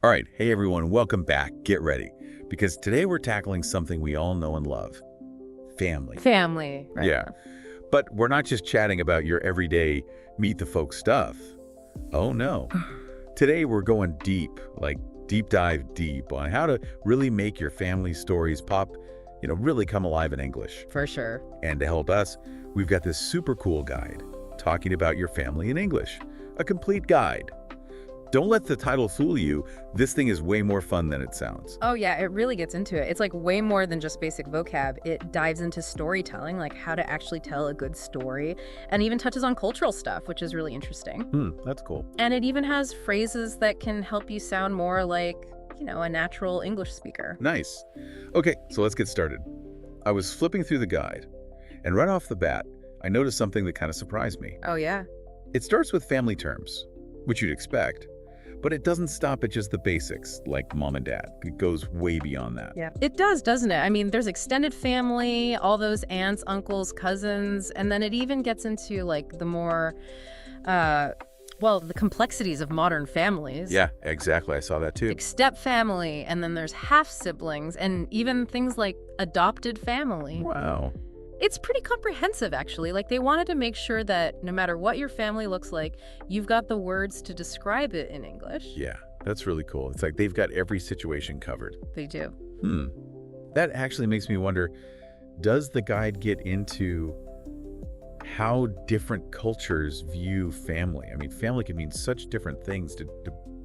All right, hey everyone, welcome back. Get ready, because today we're tackling something we all know and love, family. Family, right. Yeah, but we're not just chatting about your everyday meet the folks stuff. Oh no. Today we're going deep, like deep dive deep on how to really make your family stories pop, really come alive in English. For sure. And to help us, we've got this super cool guide talking about your family in English, a complete guide. Don't let the title fool you. This thing is way more fun than it sounds. Oh yeah, it really gets into it. It's like way more than just basic vocab. It dives into storytelling, like how to actually tell a good story, and even touches on cultural stuff, which is really interesting. That's cool. And it even has phrases that can help you sound more like, a natural English speaker. Nice. Okay, so let's get started. I was flipping through the guide, and right off the bat, I noticed something that kind of surprised me. Oh yeah. It starts with family terms, which you'd expect. But it doesn't stop at just the basics, like mom and dad. It goes way beyond that. Yeah, it does, doesn't it? I mean, there's extended family, all those aunts, uncles, cousins, and then it even gets into like the more, the complexities of modern families. Yeah, exactly. I saw that too. Like step family, and then there's half siblings, and even things like adopted family. Wow. It's pretty comprehensive, actually. Like, they wanted to make sure that no matter what your family looks like, you've got the words to describe it in English. Yeah, that's really cool. It's like they've got every situation covered. They do. That actually makes me wonder, does the guide get into how different cultures view family? I mean, family can mean such different things to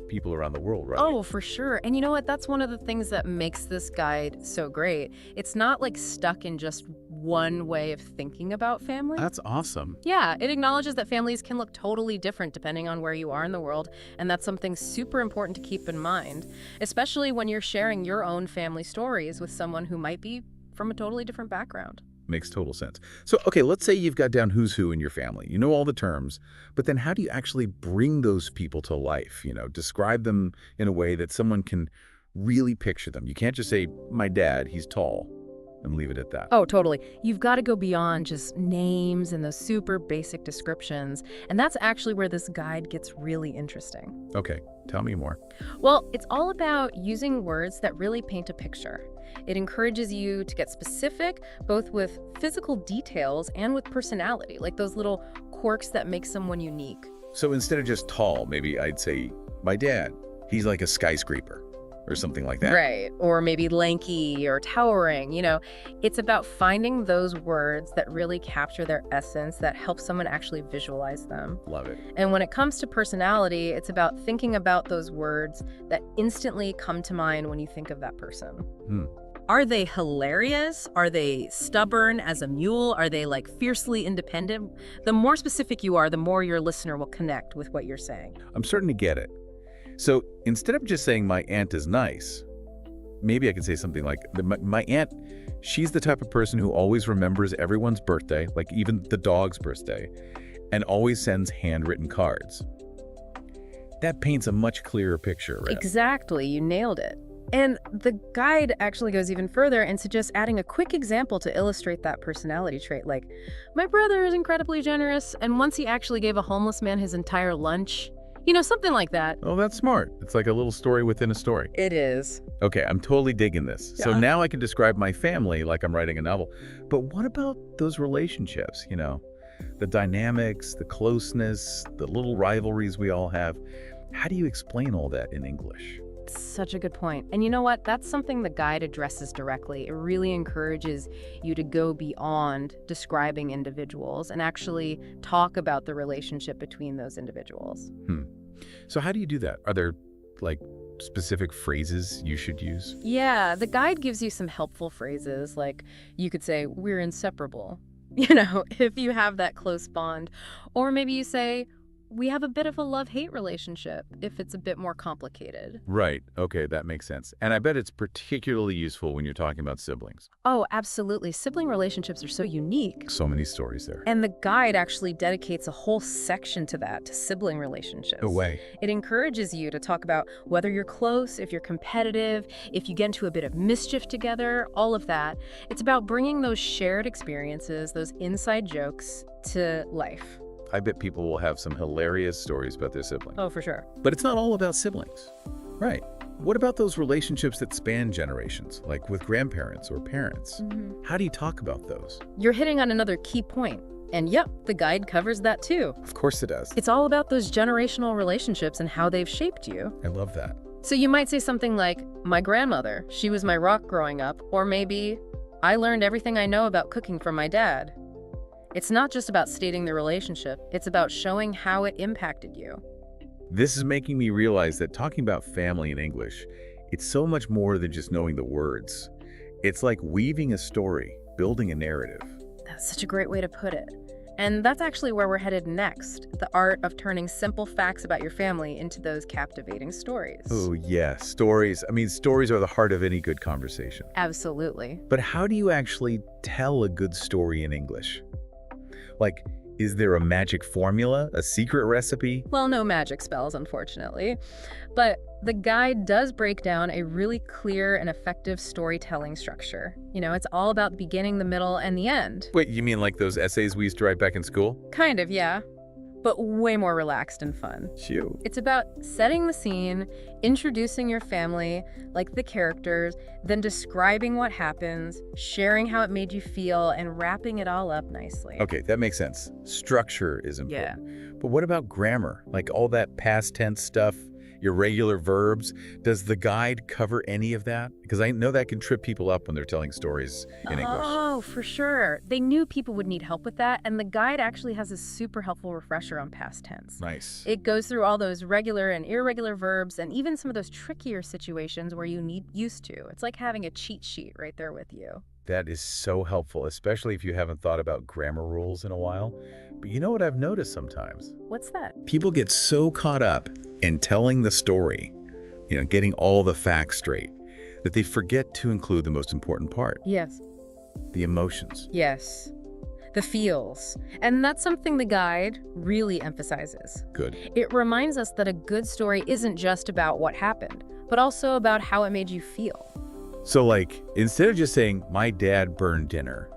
people around the world, right? Oh, for sure. And you know what? That's one of the things that makes this guide so great. It's not like stuck in just one way of thinking about family. That's awesome. Yeah, it acknowledges that families can look totally different depending on where you are in the world, and that's something super important to keep in mind, especially when you're sharing your own family stories with someone who might be from a totally different background. Makes total sense. So, okay, let's say you've got down who's who in your family. You know all the terms, but then how do you actually bring those people to life? Describe them in a way that someone can really picture them. You can't just say, my dad, he's tall, and leave it at that. Oh, totally. You've got to go beyond just names and those super basic descriptions, and that's actually where this guide gets really interesting. Okay, tell me more. Well, it's all about using words that really paint a picture. It encourages you to get specific, both with physical details and with personality, like those little quirks that make someone unique. So instead of just tall, maybe I'd say, my dad, he's like a skyscraper, or something like that. Right. Or maybe lanky or towering. It's about finding those words that really capture their essence, that help someone actually visualize them. Love it. And when it comes to personality, it's about thinking about those words that instantly come to mind when you think of that person. Are they hilarious? Are they stubborn as a mule? Are they like fiercely independent? The more specific you are, the more your listener will connect with what you're saying. I'm starting to get it. So instead of just saying my aunt is nice, maybe I could say something like, my aunt, she's the type of person who always remembers everyone's birthday, like even the dog's birthday, and always sends handwritten cards. That paints a much clearer picture, right? Exactly, you nailed it. And the guide actually goes even further and suggests adding a quick example to illustrate that personality trait, like, my brother is incredibly generous, and once he actually gave a homeless man his entire lunch. Something like that. Oh, that's smart. It's like a little story within a story. It is. Okay, I'm totally digging this. So Yeah. now I can describe my family like I'm writing a novel. But what about those relationships, the dynamics, the closeness, the little rivalries we all have? How do you explain all that in English? Such a good point. And you know what? That's something the guide addresses directly. It really encourages you to go beyond describing individuals and actually talk about the relationship between those individuals. So how do you do that? Are there, like, specific phrases you should use? Yeah, the guide gives you some helpful phrases, like you could say, we're inseparable, if you have that close bond. Or maybe you say, we have a bit of a love-hate relationship, if it's a bit more complicated. Right. Okay, that makes sense. And I bet it's particularly useful when you're talking about siblings. Oh, absolutely. Sibling relationships are so unique. So many stories there. And the guide actually dedicates a whole section to that, to sibling relationships. No way. It encourages you to talk about whether you're close, if you're competitive, if you get into a bit of mischief together, all of that. It's about bringing those shared experiences, those inside jokes, to life. I bet people will have some hilarious stories about their siblings. Oh, for sure. But it's not all about siblings. Right. What about those relationships that span generations, like with grandparents or parents? How do you talk about those? You're hitting on another key point. And yep, the guide covers that too. Of course it does. It's all about those generational relationships and how they've shaped you. I love that. So you might say something like, my grandmother, she was my rock growing up, or maybe, I learned everything I know about cooking from my dad. It's not just about stating the relationship, it's about showing how it impacted you. This is making me realize that talking about family in English, it's so much more than just knowing the words. It's like weaving a story, building a narrative. That's such a great way to put it. And that's actually where we're headed next, the art of turning simple facts about your family into those captivating stories. Oh yeah, stories. I mean, stories are the heart of any good conversation. Absolutely. But how do you actually tell a good story in English? Like, is there a magic formula, a secret recipe? Well, no magic spells, unfortunately. But the guide does break down a really clear and effective storytelling structure. It's all about the beginning, the middle, and the end. Wait, you mean like those essays we used to write back in school? Kind of, yeah. But way more relaxed and fun. Phew. It's about setting the scene, introducing your family, like the characters, then describing what happens, sharing how it made you feel, and wrapping it all up nicely. Okay, that makes sense. Structure is important. But what about grammar? Like all that past tense stuff, irregular verbs? Does the guide cover any of that? Because I know that can trip people up when they're telling stories in English. Oh, for sure. They knew people would need help with that, and the guide actually has a super helpful refresher on past tense. Nice. It goes through all those regular and irregular verbs and even some of those trickier situations where you need used to. It's like having a cheat sheet right there with you. That is so helpful, especially if you haven't thought about grammar rules in a while. But you know what I've noticed sometimes? What's that? People get so caught up in telling the story, getting all the facts straight, that they forget to include the most important part. Yes. The emotions. Yes. The feels. And that's something the guide really emphasizes. Good. It reminds us that a good story isn't just about what happened, but also about how it made you feel. So like, instead of just saying, my dad burned dinner,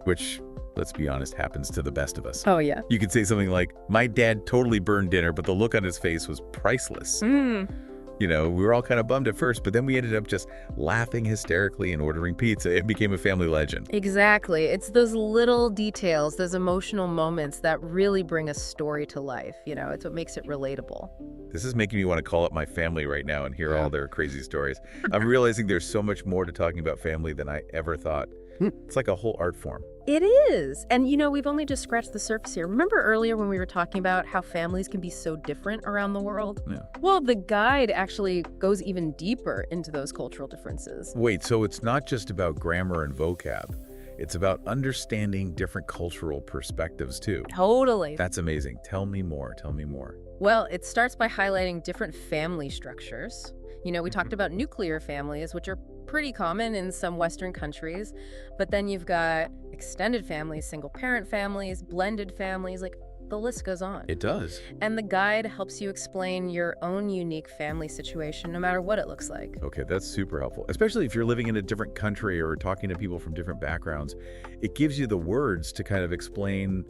which, let's be honest, happens to the best of us. Oh, yeah. You could say something like, my dad totally burned dinner, but the look on his face was priceless. We were all kind of bummed at first, but then we ended up just laughing hysterically and ordering pizza. It became a family legend. Exactly. It's those little details, those emotional moments that really bring a story to life. It's what makes it relatable. This is making me want to call up my family right now and hear all their crazy stories. I'm realizing there's so much more to talking about family than I ever thought. It's like a whole art form. It is. And we've only just scratched the surface here. Remember earlier when we were talking about how families can be so different around the world? Yeah. Well, the guide actually goes even deeper into those cultural differences. Wait, so it's not just about grammar and vocab. It's about understanding different cultural perspectives too. Totally. That's amazing. Tell me more. Tell me more. Well, it starts by highlighting different family structures. We talked about nuclear families, which are pretty common in some Western countries. But then you've got extended families, single-parent families, blended families, like the list goes on. It does. And the guide helps you explain your own unique family situation, no matter what it looks like. Okay, that's super helpful. Especially if you're living in a different country or talking to people from different backgrounds. It gives you the words to kind of explain,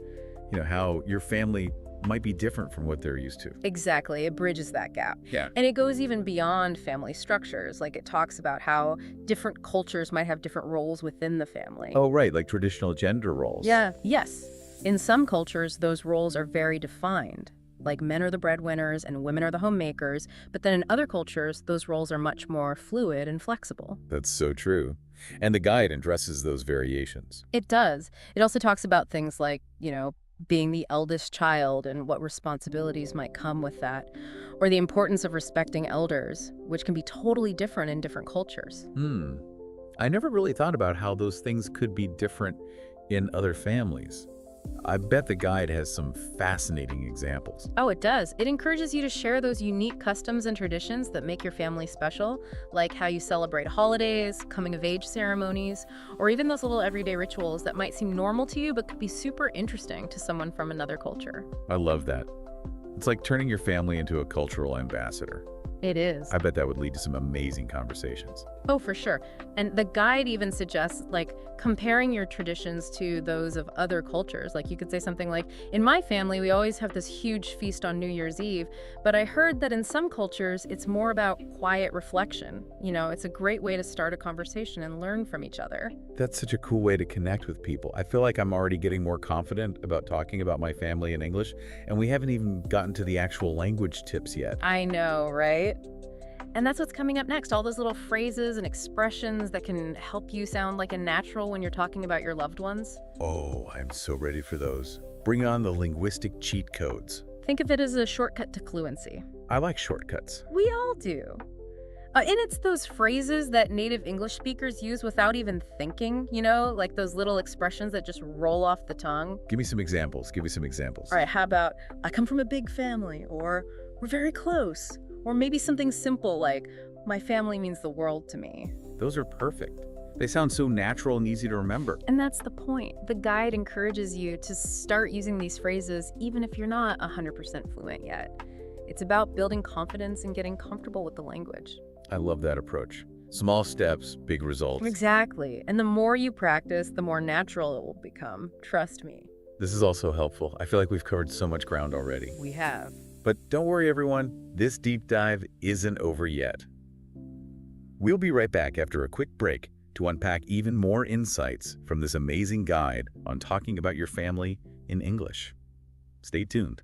how your family might be different from what they're used to. Exactly. It bridges that gap. Yeah. And it goes even beyond family structures. Like it talks about how different cultures might have different roles within the family. Oh, right. Like traditional gender roles. Yeah. Yes. In some cultures, those roles are very defined. Like men are the breadwinners and women are the homemakers. But then in other cultures, those roles are much more fluid and flexible. That's so true. And the guide addresses those variations. It does. It also talks about things like, being the eldest child and what responsibilities might come with that, or the importance of respecting elders, which can be totally different in different cultures. I never really thought about how those things could be different in other families. I bet the guide has some fascinating examples. Oh, it does. It encourages you to share those unique customs and traditions that make your family special, like how you celebrate holidays, coming-of-age ceremonies, or even those little everyday rituals that might seem normal to you but could be super interesting to someone from another culture. I love that. It's like turning your family into a cultural ambassador. It is. I bet that would lead to some amazing conversations. Oh, for sure. And the guide even suggests, like, comparing your traditions to those of other cultures. Like, you could say something like, in my family, we always have this huge feast on New Year's Eve, but I heard that in some cultures, it's more about quiet reflection. You know, it's a great way to start a conversation and learn from each other. That's such a cool way to connect with people. I feel like I'm already getting more confident about talking about my family in English, and we haven't even gotten to the actual language tips yet. I know, right? And that's what's coming up next, all those little phrases and expressions that can help you sound like a natural when you're talking about your loved ones. Oh, I'm so ready for those. Bring on the linguistic cheat codes. Think of it as a shortcut to fluency. I like shortcuts. We all do. And it's those phrases that native English speakers use without even thinking, you know, like those little expressions that just roll off the tongue. Give me some examples. Give me some examples. All right, how about, I come from a big family, or we're very close, or maybe something simple like, my family means the world to me. Those are perfect. They sound so natural and easy to remember. And that's the point. The guide encourages you to start using these phrases even if you're not 100% fluent yet. It's about building confidence and getting comfortable with the language. I love that approach. Small steps, big results. Exactly. And the more you practice, the more natural it will become. Trust me. This is also helpful. I feel like we've covered so much ground already. We have. But don't worry, everyone. This deep dive isn't over yet. We'll be right back after a quick break to unpack even more insights from this amazing guide on talking about your family in English. Stay tuned.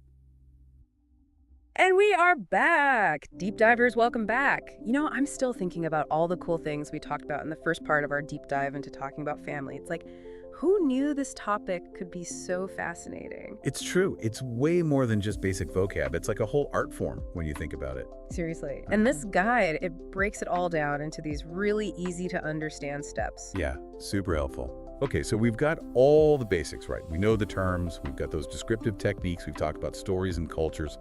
And we are back! Deep divers, welcome back. You know, I'm still thinking about all the cool things we talked about in the first part of our deep dive into talking about family. It's like, who knew this topic could be so fascinating? It's true. It's way more than just basic vocab. It's like a whole art form when you think about it. Seriously. And this guide, it breaks it all down into these really easy to understand steps. Yeah, super helpful. Okay, so we've got all the basics right. We know the terms, we've got those descriptive techniques, we've talked about stories and cultures.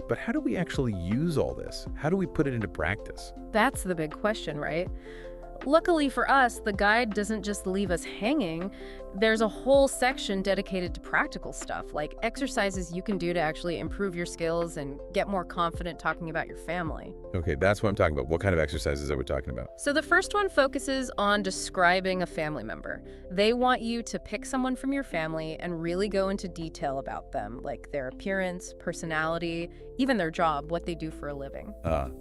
But how do we actually use all this? How do we put it into practice? That's the big question, right? Luckily for us, the guide doesn't just leave us hanging. There's a whole section dedicated to practical stuff, like exercises you can do to actually improve your skills and get more confident talking about your family. Okay, that's what I'm talking about. What kind of exercises are we talking about? So the first one focuses on describing a family member. They want you to pick someone from your family and really go into detail about them, like their appearance, personality, even their job, what they do for a living.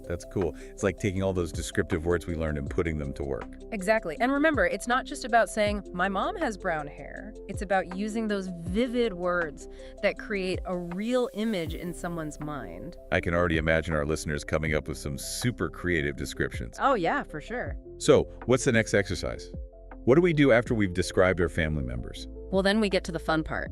That's cool. It's like taking all those descriptive words we learned and putting them to work. Exactly. And remember, it's not just about saying, my mom has brown hair. It's about using those vivid words that create a real image in someone's mind. I can already imagine our listeners coming up with some super creative descriptions. Oh yeah, for sure. So, what's the next exercise? What do we do after we've described our family members? Well, then we get to the fun part,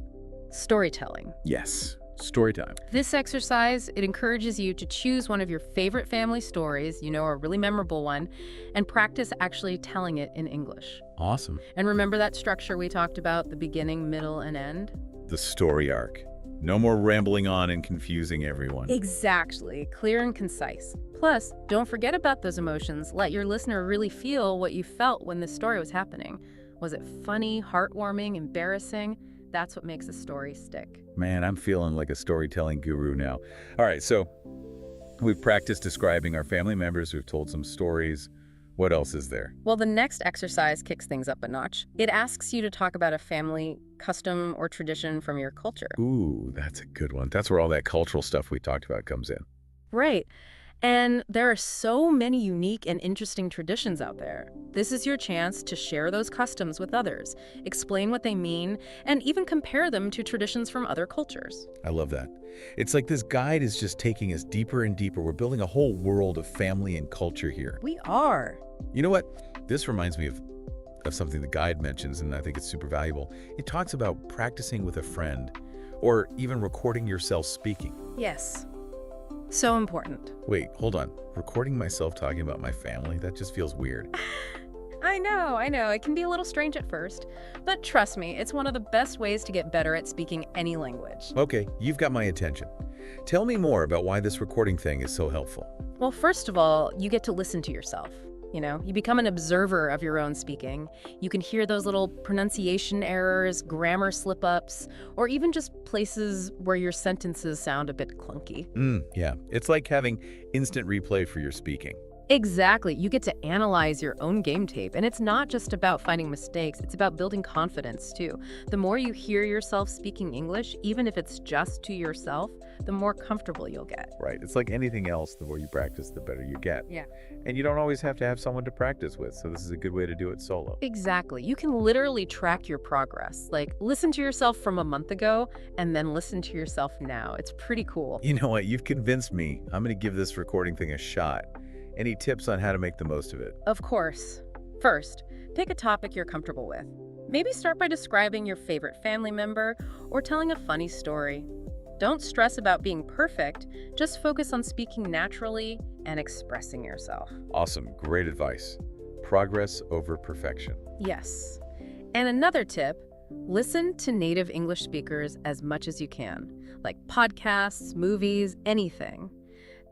storytelling. Yes, story time. This exercise, it encourages you to choose one of your favorite family stories, you know, a really memorable one, and practice actually telling it in English. Awesome. And remember that structure we talked about, the beginning, middle, and end? The story arc. No more rambling on and confusing everyone. Exactly. Clear and concise. Plus, don't forget about those emotions. Let your listener really feel what you felt when this story was happening. Was it funny, heartwarming, embarrassing? That's what makes a story stick. Man, I'm feeling like a storytelling guru now. All right, so we've practiced describing our family members. We've told some stories. What else is there? Well, the next exercise kicks things up a notch. It asks you to talk about a family custom or tradition from your culture. Ooh, that's a good one. That's where all that cultural stuff we talked about comes in. Right. And there are so many unique and interesting traditions out there. This is your chance to share those customs with others, explain what they mean, and even compare them to traditions from other cultures. I love that. It's like this guide is just taking us deeper and deeper. We're building a whole world of family and culture here. We are. You know what? This reminds me of something the guide mentions, and I think it's super valuable. It talks about practicing with a friend or even recording yourself speaking. Yes. So important. Wait, hold on. Recording myself talking about my family? That just feels weird. I know. It can be a little strange at first. But trust me, it's one of the best ways to get better at speaking any language. Okay, you've got my attention. Tell me more about why this recording thing is so helpful. Well, first of all, you get to listen to yourself. You become an observer of your own speaking. You can hear those little pronunciation errors, grammar slip-ups, or even just places where your sentences sound a bit clunky. Yeah, it's like having instant replay for your speaking. Exactly. You get to analyze your own game tape, and it's not just about finding mistakes, it's about building confidence too. The more you hear yourself speaking English, even if it's just to yourself, the more comfortable you'll get. Right. It's like anything else, the more you practice, the better you get. Yeah. And you don't always have to have someone to practice with, so this is a good way to do it solo. Exactly. You can literally track your progress. Like, listen to yourself from a month ago, and then listen to yourself now. It's pretty cool. You know what? You've convinced me. I'm going to give this recording thing a shot. Any tips on how to make the most of it? Of course. First, pick a topic you're comfortable with. Maybe start by describing your favorite family member or telling a funny story. Don't stress about being perfect, just focus on speaking naturally and expressing yourself. Awesome. Great advice. Progress over perfection. Yes. And another tip, listen to native English speakers as much as you can, like podcasts, movies, anything.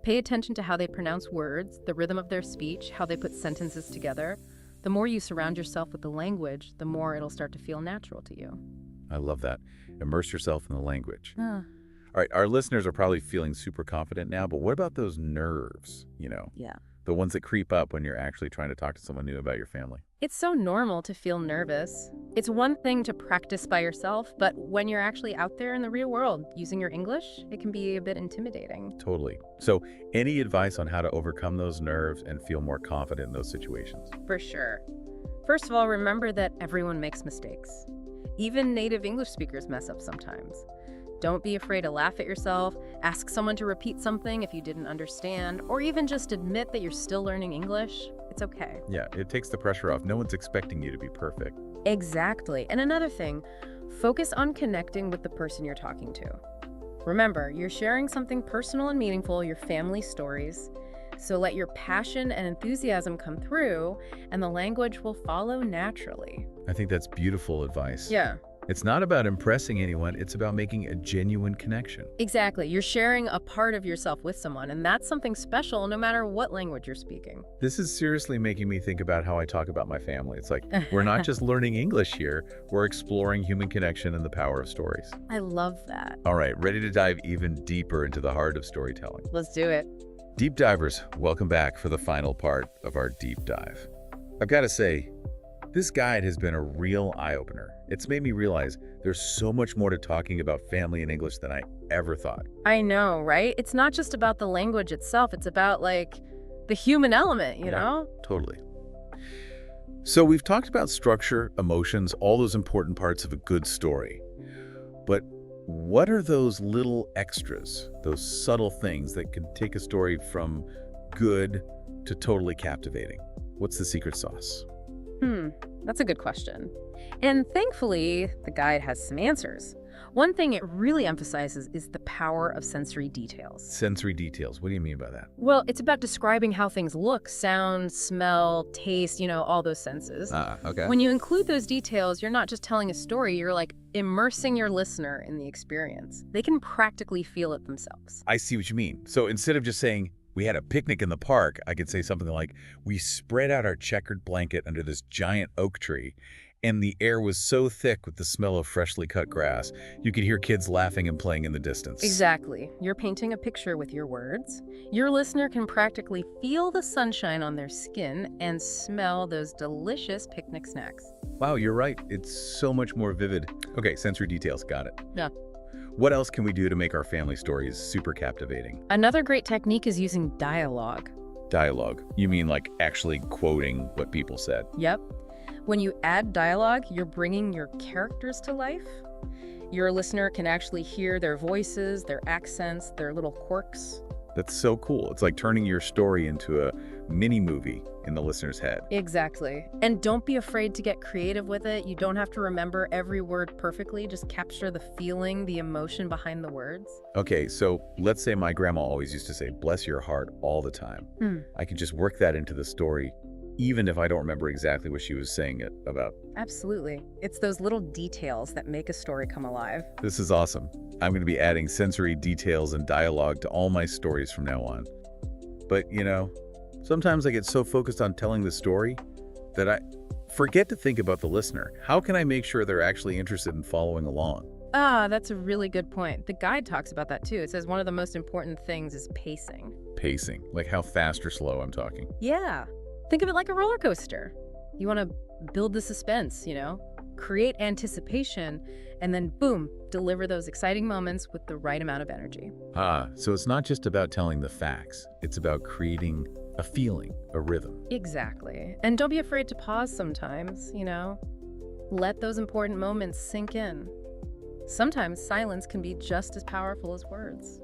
Pay attention to how they pronounce words, the rhythm of their speech, how they put sentences together. The more you surround yourself with the language, the more it'll start to feel natural to you. I love that. Immerse yourself in the language. Ah. All right, our listeners are probably feeling super confident now, but what about those nerves, Yeah. the ones that creep up when you're actually trying to talk to someone new about your family? It's so normal to feel nervous. It's one thing to practice by yourself, but when you're actually out there in the real world using your English, it can be a bit intimidating. Totally. So any advice on how to overcome those nerves and feel more confident in those situations? For sure. First of all, remember that everyone makes mistakes. Even native English speakers mess up sometimes. Don't be afraid to laugh at yourself, ask someone to repeat something if you didn't understand, or even just admit that you're still learning English. It's okay. Yeah, it takes the pressure off. No one's expecting you to be perfect. Exactly. And another thing, focus on connecting with the person you're talking to. Remember, you're sharing something personal and meaningful, your family stories. So let your passion and enthusiasm come through, and the language will follow naturally. I think that's beautiful advice. Yeah. It's not about impressing anyone, it's about making a genuine connection. Exactly. You're sharing a part of yourself with someone, and that's something special no matter what language you're speaking. This is seriously making me think about how I talk about my family. It's like, we're not just learning English here, we're exploring human connection and the power of stories. I love that. All right, ready to dive even deeper into the heart of storytelling. Let's do it. Deep divers, welcome back for the final part of our deep dive. I've got to say, this guide has been a real eye-opener. It's made me realize there's so much more to talking about family and English than I ever thought. I know, right? It's not just about the language itself. It's about, like, the human element, you know? Totally. So we've talked about structure, emotions, all those important parts of a good story. But what are those little extras, those subtle things that can take a story from good to totally captivating? What's the secret sauce? That's a good question. And thankfully, the guide has some answers. One thing it really emphasizes is the power of sensory details. Sensory details. What do you mean by that? Well, it's about describing how things look, sound, smell, taste, all those senses. Okay. When you include those details, you're not just telling a story, you're like immersing your listener in the experience. They can practically feel it themselves. I see what you mean. So instead of just saying, we had a picnic in the park, I could say something like, we spread out our checkered blanket under this giant oak tree, and the air was so thick with the smell of freshly cut grass, you could hear kids laughing and playing in the distance. Exactly. You're painting a picture with your words. Your listener can practically feel the sunshine on their skin and smell those delicious picnic snacks. Wow, you're right. It's so much more vivid. Okay, sensory details, got it. Yeah. What else can we do to make our family stories super captivating? Another great technique is using dialogue. Dialogue. You mean like actually quoting what people said? Yep. When you add dialogue, you're bringing your characters to life. Your listener can actually hear their voices, their accents, their little quirks. That's so cool. It's like turning your story into a mini movie in the listener's head. Exactly. And don't be afraid to get creative with it. You don't have to remember every word perfectly. Just capture the feeling, the emotion behind the words. Okay, so let's say my grandma always used to say, bless your heart all the time. I can just work that into the story, even if I don't remember exactly what she was saying it about. Absolutely. It's those little details that make a story come alive. This is awesome. I'm going to be adding sensory details and dialogue to all my stories from now on. But, Sometimes I get so focused on telling the story that I forget to think about the listener. How can I make sure they're actually interested in following along? Ah, that's a really good point. The guide talks about that too. It says one of the most important things is pacing. Pacing, like how fast or slow I'm talking. Yeah. Think of it like a roller coaster. You want to build the suspense, create anticipation, and then boom, deliver those exciting moments with the right amount of energy. So it's not just about telling the facts. It's about creating a feeling, a rhythm. Exactly. And don't be afraid to pause sometimes, Let those important moments sink in. Sometimes silence can be just as powerful as words.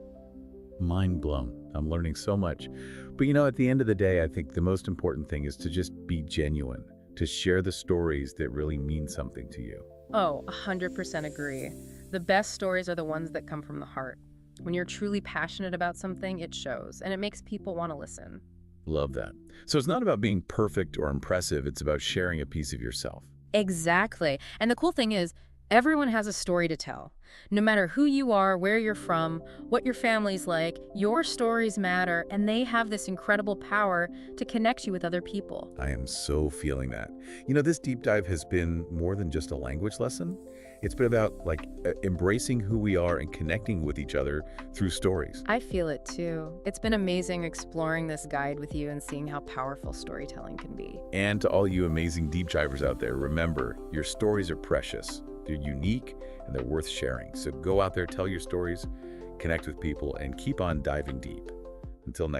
Mind blown. I'm learning so much. But at the end of the day, I think the most important thing is to just be genuine, to share the stories that really mean something to you. Oh, 100% agree. The best stories are the ones that come from the heart. When you're truly passionate about something, it shows, and it makes people want to listen. Love that. So it's not about being perfect or impressive. It's about sharing a piece of yourself. Exactly. And the cool thing is, everyone has a story to tell. No matter who you are, where you're from, what your family's like, your stories matter, and they have this incredible power to connect you with other people. I am so feeling that. This deep dive has been more than just a language lesson. It's been about embracing who we are and connecting with each other through stories. I feel it too. It's been amazing exploring this guide with you and seeing how powerful storytelling can be. And to all you amazing deep divers out there, remember, your stories are precious. They're unique and they're worth sharing. So go out there, tell your stories, connect with people, and keep on diving deep. Until next